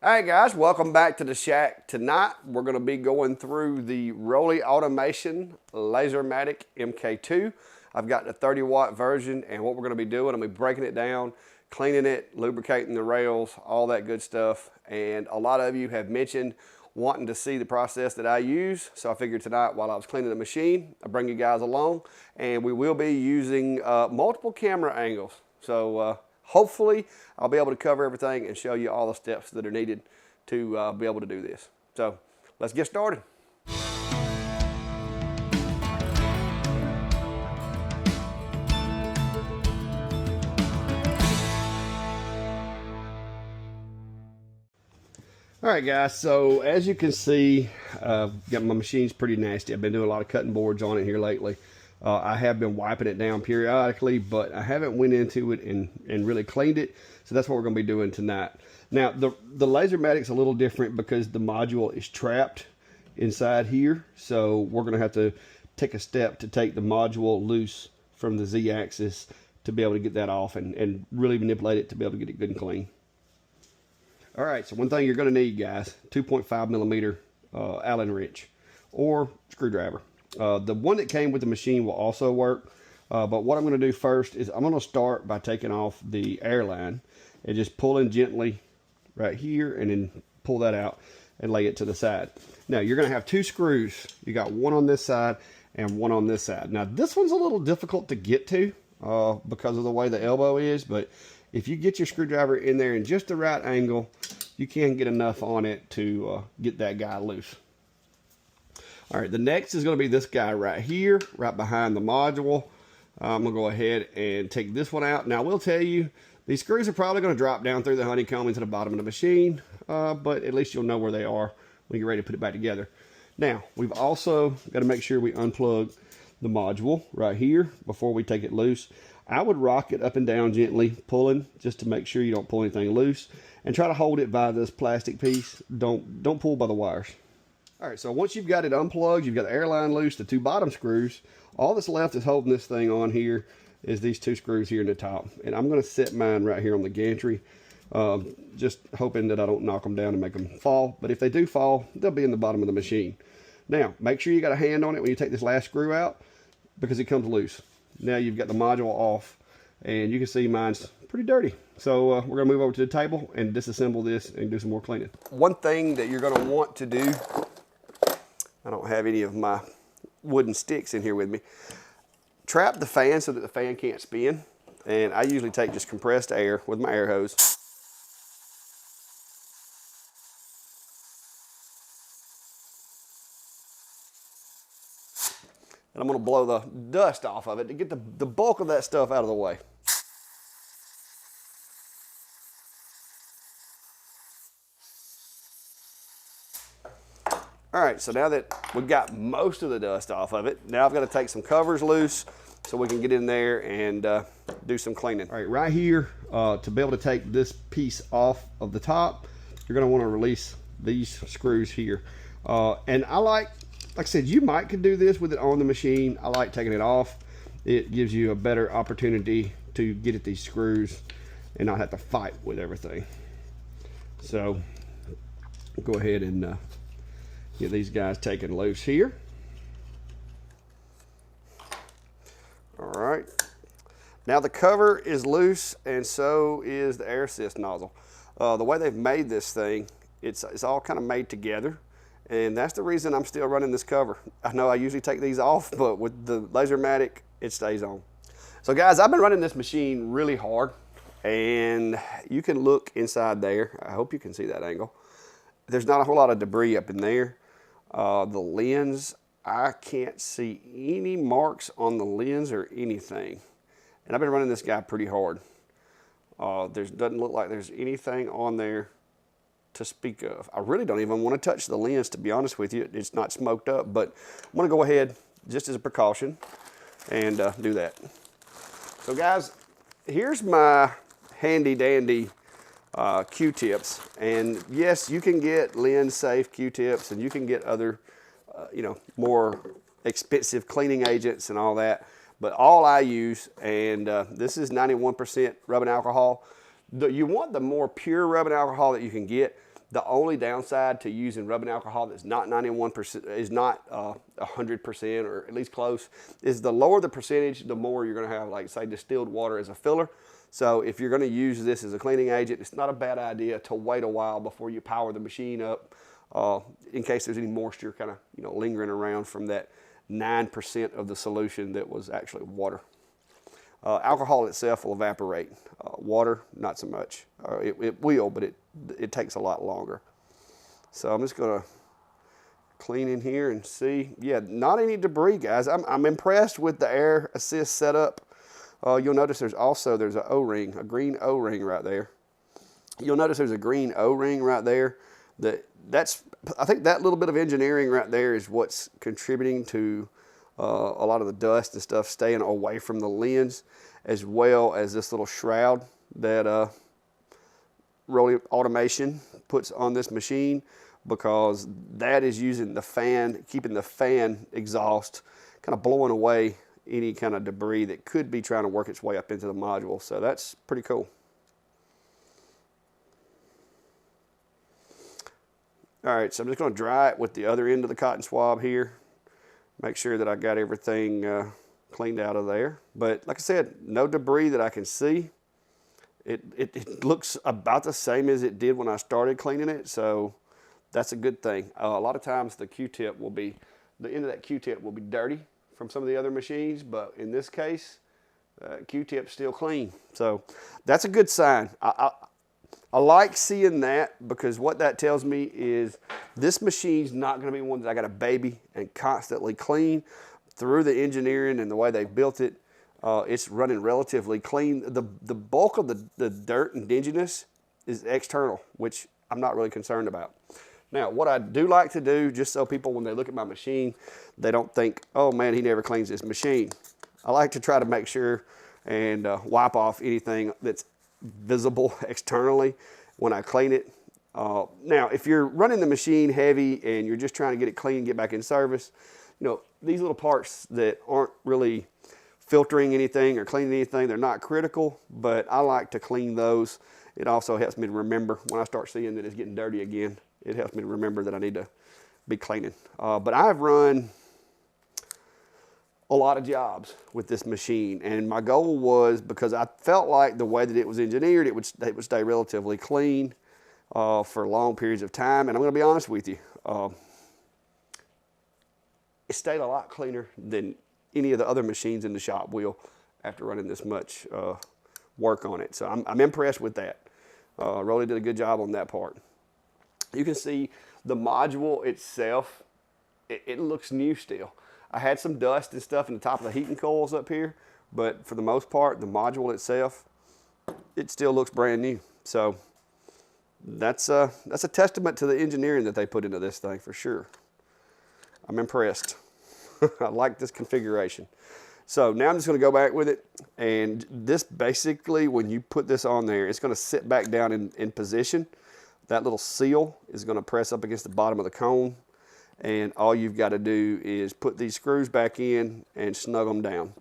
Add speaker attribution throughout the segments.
Speaker 1: All right, guys, welcome back to the shack. Tonight, we're going to be going through the Roly Lasermatic MK2. I've got the 30-watt version, and what we're going to be doing, I'll be breaking it down, cleaning it, lubricating the rails, all that good stuff. And a lot of you have mentioned wanting to see the process that I use, so I figured tonight, while I was cleaning the machine, I'll bring you guys along, and we will be using multiple camera angles. So hopefully, I'll be able to cover everything and show you all the steps that are needed to be able to do this. So let's get started. All right, guys, so as you can see, got my machine's pretty nasty. I've been doing a lot of cutting boards on it here lately. I have been wiping it down periodically, but I haven't went into it and really cleaned it. So that's what we're going to be doing tonight. Now, the Lasermatic's a little different because the module is trapped inside here. So we're going to have to take a step to take the module loose from the Z-axis to be able to get that off and really manipulate it to be able to get it good and clean. All right, so one thing you're going to need, guys, 2.5 millimeter Allen wrench or screwdriver. The one that came with the machine will also work, but what I'm going to do first is I'm going to start by taking off the air line and just pulling gently right here and then pull that out and lay it to the side. Now, you're going to have two screws. You got one on this side and one on this side. Now, this one's a little difficult to get to because of the way the elbow is, but if you get your screwdriver in there in just the right angle, you can get enough on it to get that guy loose. All right, the next is going to be this guy right here, right behind the module. I'm going to go ahead and take this one out. Now, I will tell you, these screws are probably going to drop down through the honeycomb into the bottom of the machine, but at least you'll know where they are when you're ready to put it back together. Now, we've also got to make sure we unplug the module right here before we take it loose. I would rock it up and down gently, pulling, just to make sure you don't pull anything loose, and try to hold it by this plastic piece. Don't pull by the wires. All right, so once you've got it unplugged, you've got the air line loose, the two bottom screws, all that's left is holding this thing on here is these two screws here in the top. And I'm going to set mine right here on the gantry, just hoping that I don't knock them down and make them fall. But if they do fall, they'll be in the bottom of the machine. Now, make sure you got a hand on it when you take this last screw out because it comes loose. Now you've got the module off, and you can see mine's pretty dirty. So we're going to move over to the table and disassemble this and do some more cleaning. One thing that you're going to want to do, I don't have any of my wooden sticks in here with me. Trap the fan so that the fan can't spin. And I usually take just compressed air with my air hose. And I'm going to blow the dust off of it to get the bulk of that stuff out of the way. All right, so now that we've got most of the dust off of it, now I've got to take some covers loose so we can get in there and do some cleaning. All right, right here, to be able to take this piece off of the top, you're going to want to release these screws here. And I like I said, you could do this with it on the machine. I like taking it off. It gives you a better opportunity to get at these screws and not have to fight with everything. So go ahead and get these guys taken loose here. All right. Now the cover is loose and so is the air assist nozzle. The way they've made this thing, it's all kind of made together. And that's the reason I'm still running this cover. I know I usually take these off, but with the Lasermatic, it stays on. So guys, I've been running this machine really hard, and you can look inside there. I hope you can see that angle. There's not a whole lot of debris up in there. The lens, I can't see any marks on the lens or anything. And I've been running this guy pretty hard. Doesn't look like there's anything on there to speak of. I really don't even want to touch the lens, to be honest with you. It's not smoked up, but I'm going to go ahead just as a precaution and do that. So guys, here's my handy dandy Q-tips, and yes, you can get lens safe Q-tips and you can get other more expensive cleaning agents and all that, but all I use, and this is 91% rubbing alcohol. You want the more pure rubbing alcohol that you can get. The only downside to using rubbing alcohol that's not 91%, is not 100% or at least close, is the lower the percentage, the more you're going to have, like say, distilled water as a filler. So if you're going to use this as a cleaning agent, it's not a bad idea to wait a while before you power the machine up, in case there's any moisture kind of lingering around from that 9% of the solution that was actually water. Alcohol itself will evaporate. Water, not so much. It will, but it takes a lot longer. So I'm just going to clean in here and see. Yeah, not any debris, guys. I'm impressed with the air assist setup. You'll notice there's an O-ring, a green O-ring right there. You'll notice there's a green O-ring right there. I think that little bit of engineering right there is what's contributing to a lot of the dust and stuff staying away from the lens, as well as this little shroud that Roly Automation puts on this machine, because that is using the fan, keeping the fan exhaust kind of blowing away any kind of debris that could be trying to work its way up into the module. So that's pretty cool. All right, so I'm just going to dry it with the other end of the cotton swab here. Make sure that I got everything cleaned out of there. But like I said, no debris that I can see. It looks about the same as it did when I started cleaning it, so that's a good thing. A lot of times the Q-tip will be, the end of that Q-tip will be dirty from some of the other machines, but in this case, Q-tip's still clean. So that's a good sign. I like seeing that, because what that tells me is this machine's not going to be one that I got to baby and constantly clean. Through the engineering and the way they've built it, it's running relatively clean. The bulk of the dirt and dinginess is external, which I'm not really concerned about. Now, what I do like to do, just so people, when they look at my machine, they don't think, oh man, he never cleans this machine. I like to try to make sure and wipe off anything that's visible externally when I clean it. Now, if you're running the machine heavy and you're just trying to get it clean, get back in service, these little parts that aren't really filtering anything or cleaning anything, they're not critical, but I like to clean those. It also helps me to remember when I start seeing that it's getting dirty again. It helps me to remember that I need to be cleaning. But I've run a lot of jobs with this machine, and my goal was, because I felt like the way that it was engineered, it would stay relatively clean for long periods of time. And I'm going to be honest with you, it stayed a lot cleaner than any of the other machines in the shop will after running this much work on it. So I'm impressed with that. Roly did a good job on that part. You can see the module itself, it looks new still. I had some dust and stuff in the top of the heating coils up here, but for the most part, the module itself, it still looks brand new. So that's a testament to the engineering that they put into this thing for sure. I'm impressed. I like this configuration. So now I'm just going to go back with it, and this basically, when you put this on there, it's going to sit back down in position. That little seal is going to press up against the bottom of the cone, and all you've got to do is put these screws back in and snug them down.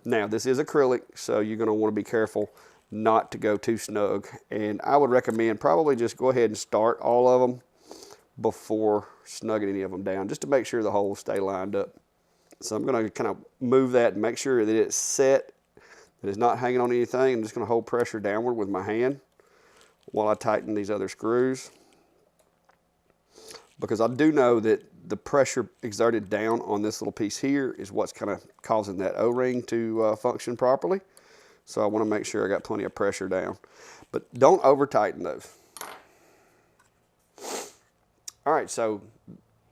Speaker 1: Now, this is acrylic, so you're going to want to be careful not to go too snug, and I would recommend probably just go ahead and start all of them before snugging any of them down, just to make sure the holes stay lined up. So I'm going to kind of move that and make sure that it's set, that it's not hanging on anything. I'm just going to hold pressure downward with my hand while I tighten these other screws, because I do know that the pressure exerted down on this little piece here is what's kind of causing that O-ring to function properly. So I want to make sure I got plenty of pressure down, but don't over tighten those. All right, so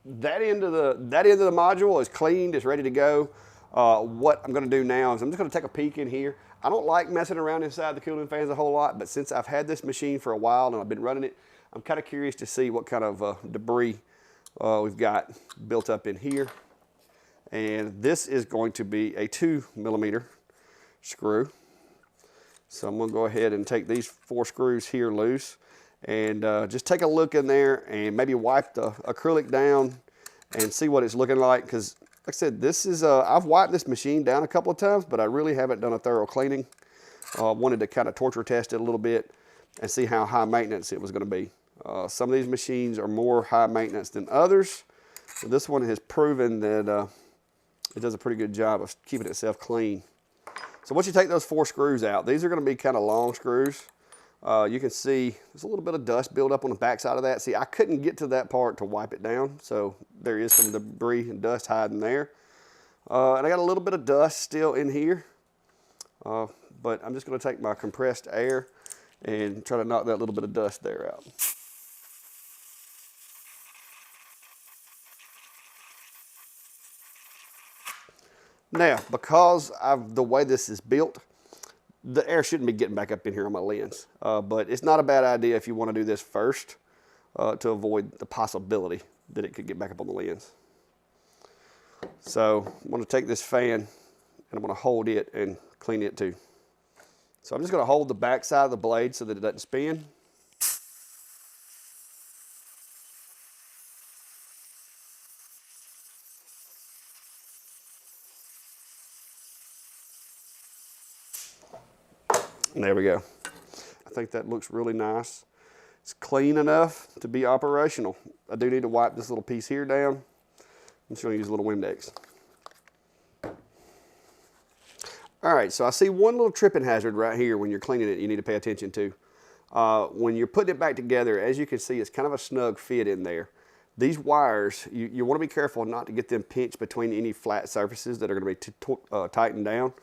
Speaker 1: that end of the module is cleaned, it's ready to go. What I'm going to do now is I'm just going to take a peek in here. I don't like messing around inside the cooling fans a whole lot, but since I've had this machine for a while and I've been running it, I'm kind of curious to see what kind of debris we've got built up in here. And this is going to be a 2mm screw. So I'm going to go ahead and take these 4 screws here loose and just take a look in there and maybe wipe the acrylic down and see what it's looking like, because like I said, this is I've wiped this machine down a couple of times, but I really haven't done a thorough cleaning. Wanted to kind of torture test it a little bit and see how high maintenance it was going to be. Some of these machines are more high maintenance than others. So this one has proven that it does a pretty good job of keeping itself clean. So once you take those 4 screws out, these are going to be kind of long screws. You can see there's a little bit of dust build up on the back side of that. See, I couldn't get to that part to wipe it down, so there is some debris and dust hiding there. And I got a little bit of dust still in here, but I'm just going to take my compressed air and try to knock that little bit of dust there out. Now, because of the way this is built, the air shouldn't be getting back up in here on my lens. But it's not a bad idea if you want to do this first to avoid the possibility that it could get back up on the lens. So I'm going to take this fan and I'm going to hold it and clean it too. So I'm just going to hold the back side of the blade so that it doesn't spin. And there we go. I think that looks really nice. It's clean enough to be operational. I do need to wipe this little piece here down. I'm just going to use a little Windex. All right, so I see one little tripping hazard right here when you're cleaning it you need to pay attention to. When you're putting it back together, as you can see, it's kind of a snug fit in there. These wires, you want to be careful not to get them pinched between any flat surfaces that are going to be tightened down.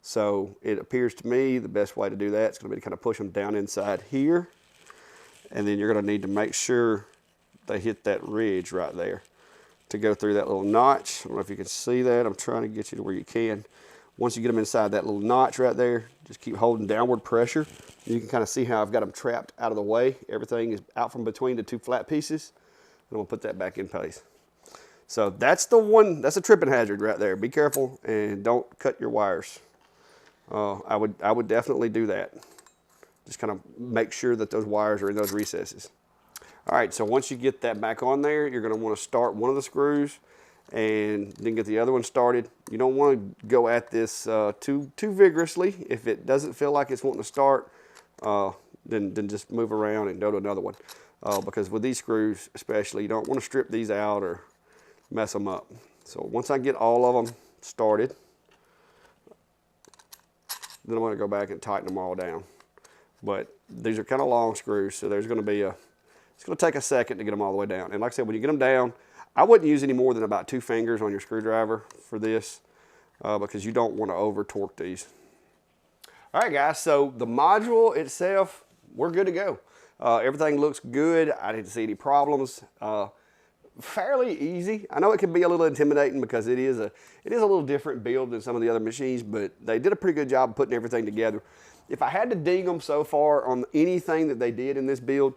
Speaker 1: So it appears to me the best way to do that is going to be to kind of push them down inside here. And then you're going to need to make sure they hit that ridge right there to go through that little notch. I don't know if you can see that. I'm trying to get you to where you can. Once you get them inside that little notch right there, just keep holding downward pressure. You can kind of see how I've got them trapped out of the way. Everything is out from between the 2 flat pieces. And I'm going to put that back in place. So that's the one, that's a tripping hazard right there. Be careful and don't cut your wires. I would definitely do that. Just kind of make sure that those wires are in those recesses. All right, so once you get that back on there, you're going to want to start one of the screws and then get the other one started. You don't want to go at this too vigorously. If it doesn't feel like it's wanting to start, then just move around and go to another one. Because with these screws especially, you don't want to strip these out or mess them up. So once I get all of them started, then I'm going to go back and tighten them all down. But these are kind of long screws, so there's going to be it's going to take a second to get them all the way down. And like I said, when you get them down, I wouldn't use any more than about 2 fingers on your screwdriver for this because you don't want to over torque these. All right, guys, so the module itself, we're good to go. Everything looks good. I didn't see any problems. Fairly easy. I know it can be a little intimidating because it is a little different build than some of the other machines, but they did a pretty good job of putting everything together. If I had to ding them so far on anything that they did in this build,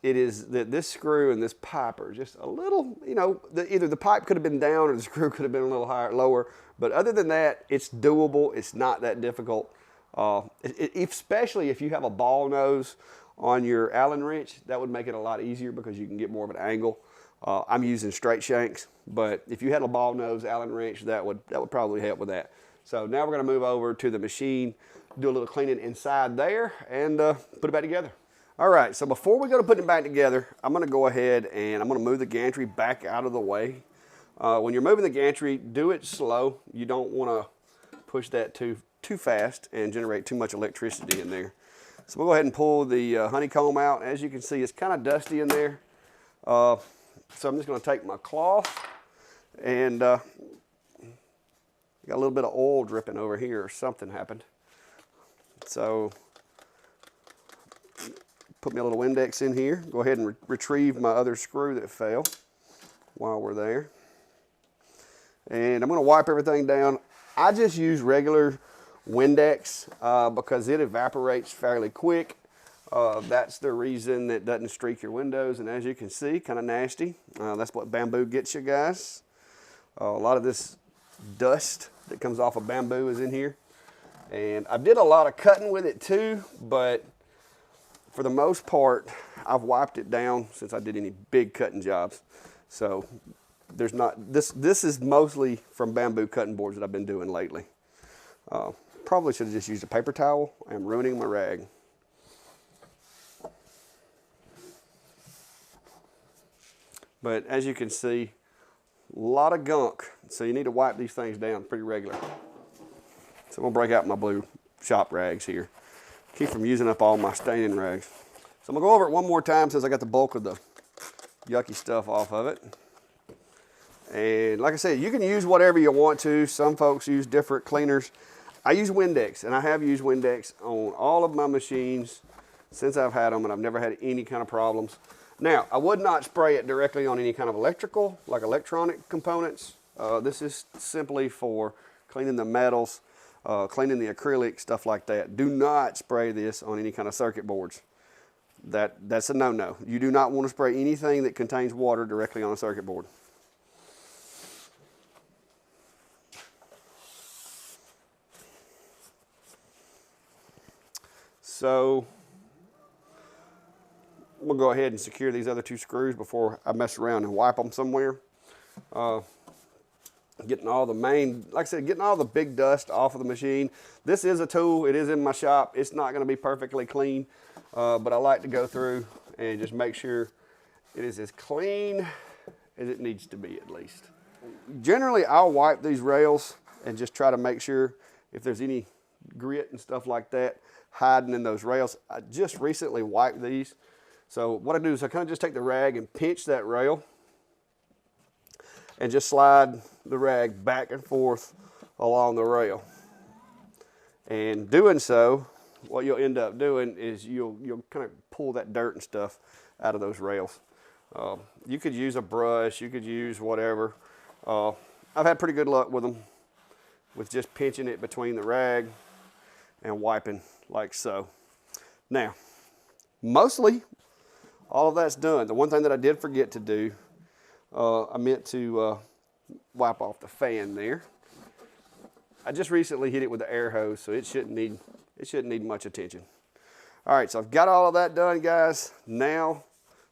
Speaker 1: it is that this screw and this pipe are just a little, you know, either the pipe could have been down or the screw could have been a little higher, lower. But other than that, it's doable. It's not that difficult. Especially if you have a ball nose on your Allen wrench, that would make it a lot easier because you can get more of an angle. I'm using straight shanks, but if you had a ball nose Allen wrench, that would probably help with that. So now we're going to move over to the machine, do a little cleaning inside there, and put it back together. All right, so before we go to putting it back together, I'm going to go ahead and I'm going to move the gantry back out of the way. When you're moving the gantry, do it slow. You don't want to push that too fast and generate too much electricity in there. So we'll go ahead and pull the honeycomb out. As you can see, it's kind of dusty in there. So I'm just going to take my cloth and got a little bit of oil dripping over here or something happened. So put me a little Windex in here. Go ahead and retrieve my other screw that fell while we're there. And I'm going to wipe everything down. I just use regular Windex because it evaporates fairly quick. That's the reason that doesn't streak your windows, and as you can see, kind of nasty. That's what bamboo gets you guys. A lot of this dust that comes off of bamboo is in here. And I did a lot of cutting with it too, but for the most part, I've wiped it down since I did any big cutting jobs. So there's not, this is mostly from bamboo cutting boards that I've been doing lately. Probably should have just used a paper towel. I'm ruining my rag. But as you can see, a lot of gunk. So you need to wipe these things down pretty regular. So I'm gonna break out my blue shop rags here. Keep from using up all my staining rags. So I'm gonna go over it one more time since I got the bulk of the yucky stuff off of it. And like I said, you can use whatever you want to. Some folks use different cleaners. I use Windex, and I have used Windex on all of my machines since I've had them, and I've never had any kind of problems. Now, I would not spray it directly on any kind of electrical, like electronic components. This is simply for cleaning the metals, cleaning the acrylic, stuff like that. Do not spray this on any kind of circuit boards. That's a no-no. You do not want to spray anything that contains water directly on a circuit board. So we'll go ahead and secure these other two screws before I mess around and wipe them somewhere. Getting all the main, like I said, getting all the big dust off of the machine. This is a tool, it is in my shop. It's not gonna be perfectly clean, but I like to go through and just make sure it is as clean as it needs to be at least. Generally, I'll wipe these rails and just try to make sure if there's any grit and stuff like that hiding in those rails. I just recently wiped these. So what I do is I kind of just take the rag and pinch that rail and just slide the rag back and forth along the rail. And doing so, what you'll end up doing is you'll kind of pull that dirt and stuff out of those rails. You could use a brush, you could use whatever. I've had pretty good luck with them, with just pinching it between the rag and wiping like so. Now, mostly all of that's done. The one thing that I did forget to do, I meant to wipe off the fan there. I just recently hit it with the air hose, so it shouldn't need much attention. All right, so I've got all of that done, guys. Now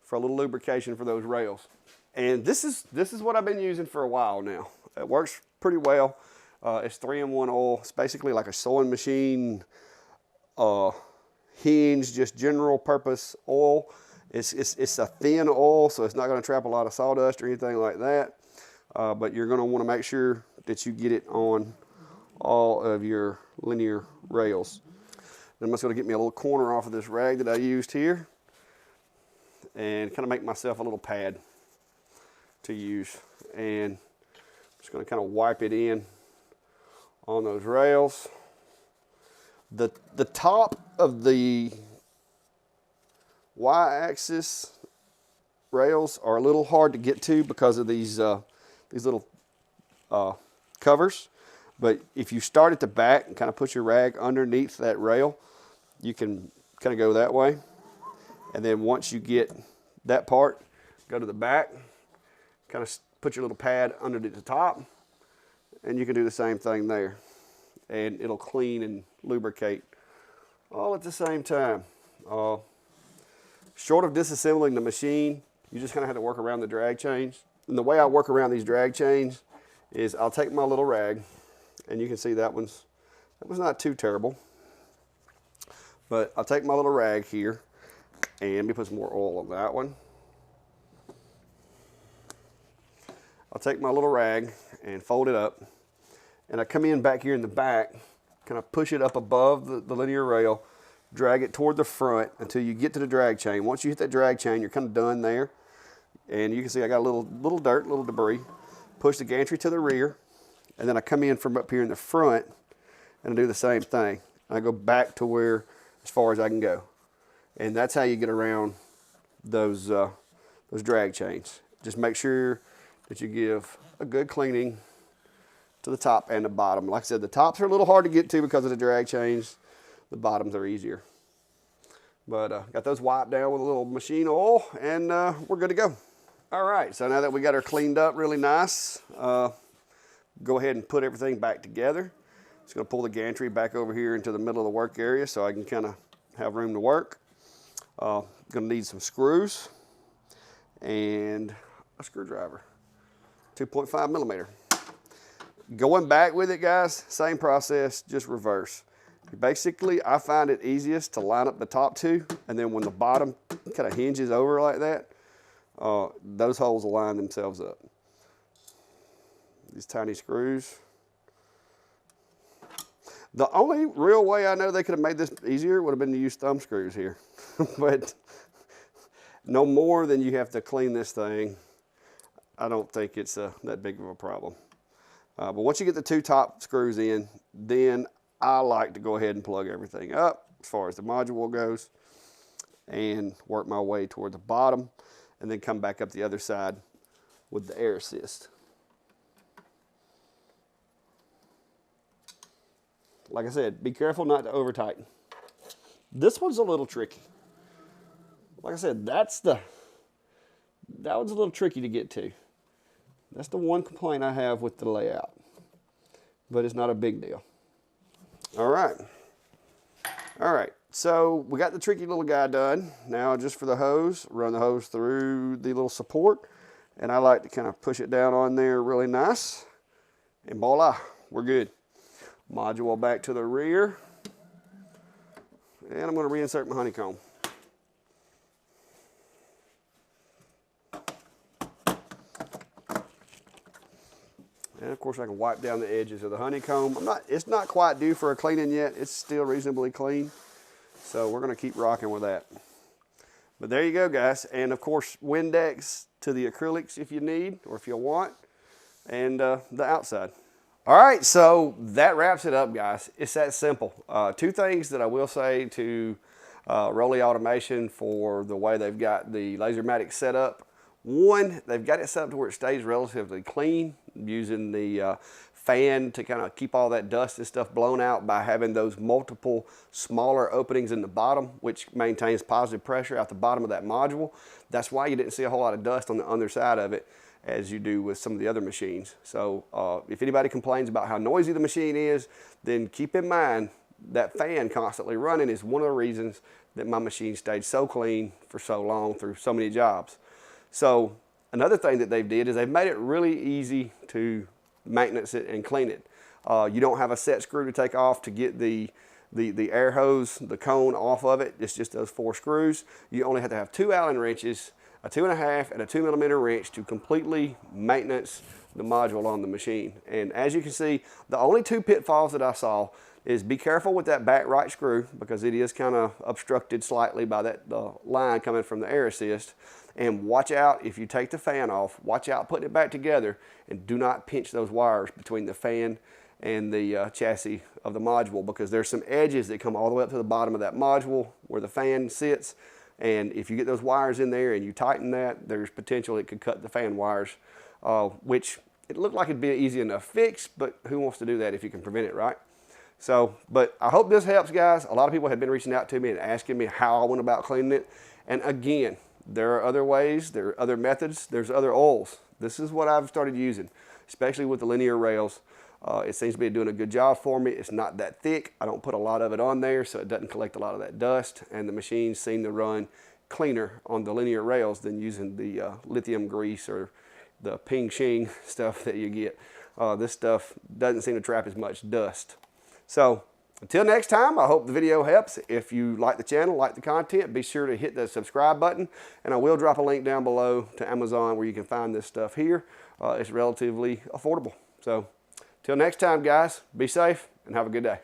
Speaker 1: for a little lubrication for those rails. And this is what I've been using for a while now. It works pretty well. It's 3-in-1 oil. It's basically like a sewing machine hinge, just general purpose oil. It's a thin oil, so it's not going to trap a lot of sawdust or anything like that. But you're going to want to make sure that you get it on all of your linear rails. Then I'm just going to get me a little corner off of this rag that I used here and kind of make myself a little pad to use. And I'm just going to kind of wipe it in on those rails. The top of the Y-axis rails are a little hard to get to because of these little covers. But if you start at the back and kind of put your rag underneath that rail, you can kind of go that way. And then once you get that part, go to the back, kind of put your little pad underneath the top, and you can do the same thing there. And it'll clean and lubricate all at the same time. Short of disassembling the machine, you just kind of have to work around the drag chains. And the way I work around these drag chains is I'll take my little rag, and you can see that was not too terrible. But I'll take my little rag here, and let me put some more oil on that one. I'll take my little rag and fold it up, and I come in back here in the back, kind of push it up above the linear rail, drag it toward the front until you get to the drag chain. Once you hit that drag chain, you're kind of done there. And you can see I got a little dirt, little debris. Push the gantry to the rear, and then I come in from up here in the front and I do the same thing. I go back to where, as far as I can go. And that's how you get around those drag chains. Just make sure that you give a good cleaning to the top and the bottom. Like I said, the tops are a little hard to get to because of the drag chains. The bottoms are easier. But got those wiped down with a little machine oil, and we're good to go. All right, so now that we got her cleaned up really nice, go ahead and put everything back together. Just gonna pull the gantry back over here into the middle of the work area so I can kind of have room to work. Gonna need some screws and a screwdriver, 2.5 millimeter. Going back with it, guys, same process, just reverse. Basically, I find it easiest to line up the top two, and then when the bottom kind of hinges over like that, those holes will line themselves up. These tiny screws. The only real way I know they could have made this easier would have been to use thumb screws here. But no more than you have to clean this thing. I don't think it's that big of a problem. But once you get the 2 top screws in, then I like to go ahead and plug everything up as far as the module goes and work my way toward the bottom and then come back up the other side with the air assist. Like I said, be careful not to over tighten. This one's a little tricky. Like I said, that one's a little tricky to get to. That's the one complaint I have with the layout, but it's not a big deal. All right. So we got the tricky little guy done. Now just for the hose, run the hose through the little support, and I like to kind of push it down on there really nice, and voila, we're good. Module back to the rear, and I'm going to reinsert my honeycomb. And of course I can wipe down the edges of the honeycomb. It's not quite due for a cleaning yet. It's still reasonably clean. So we're going to keep rocking with that. But there you go, guys. And of course, Windex to the acrylics if you need or if you want. And the outside. All right, so that wraps it up, guys. It's that simple. 2 things that I will say to Roly Automation for the way they've got the Lasermatic set up. One, they've got it set up to where it stays relatively clean, using the fan to kind of keep all that dust and stuff blown out by having those multiple smaller openings in the bottom, which maintains positive pressure out the bottom of that module. That's why you didn't see a whole lot of dust on the underside of it as you do with some of the other machines. So if anybody complains about how noisy the machine is, then keep in mind that fan constantly running is one of the reasons that my machine stayed so clean for so long through so many jobs. So another thing that they've did is they've made it really easy to maintenance it and clean it. You don't have a set screw to take off to get the air hose, the cone off of it. It's just those 4 screws. You only have to have 2 Allen wrenches, a 2.5 and a 2mm wrench to completely maintenance the module on the machine. And as you can see, the only 2 pitfalls that I saw is be careful with that back right screw because it is kind of obstructed slightly by that line coming from the air assist. And watch out if you take the fan off, watch out putting it back together and do not pinch those wires between the fan and the chassis of the module because there's some edges that come all the way up to the bottom of that module where the fan sits. And if you get those wires in there and you tighten that, there's potential it could cut the fan wires, which it looked like it'd be an easy enough fix, but who wants to do that if you can prevent it, right? So, but I hope this helps, guys. A lot of people have been reaching out to me and asking me how I went about cleaning it. And again, there are other ways, there are other methods, there's other oils. This is what I've started using, especially with the linear rails. It seems to be doing a good job for me. It's not that thick. I don't put a lot of it on there, so it doesn't collect a lot of that dust. And the machines seem to run cleaner on the linear rails than using the lithium grease or the ping shing stuff that you get. This stuff doesn't seem to trap as much dust. So until next time, I hope the video helps. If you like the channel, like the content, be sure to hit the subscribe button. And I will drop a link down below to Amazon where you can find this stuff here. It's relatively affordable. So till next time, guys, be safe and have a good day.